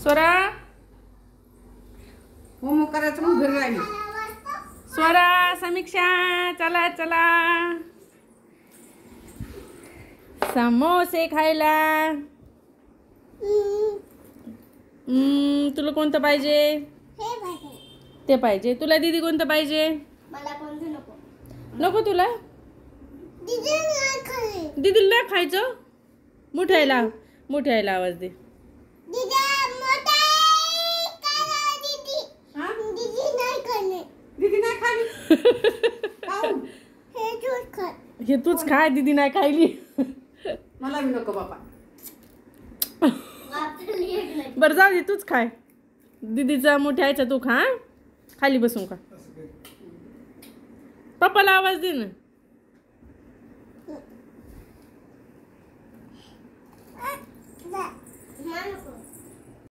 Swara homework करायचं मग घरी राहिली. स्वरा समीक्षा चला चला समोसे खायला. तुला कोणतं पाहिजे? ते पाहिजे. तुला दीदी कोणतं पाहिजे? मला कोणतं नको. नको तुला? दीदीला नाही खायचं. मोठ्याला मोठ्याला आवाज दे. दीदी नाही खाली. हे तूच खा. दीदी नाही खायली. मला बी नको बाबा. बरं जाऊ दे तूच खाय. दीदीचा मोठ्याचा तू खा. खाली बसून खा. पप्पाला आवाज दे ना.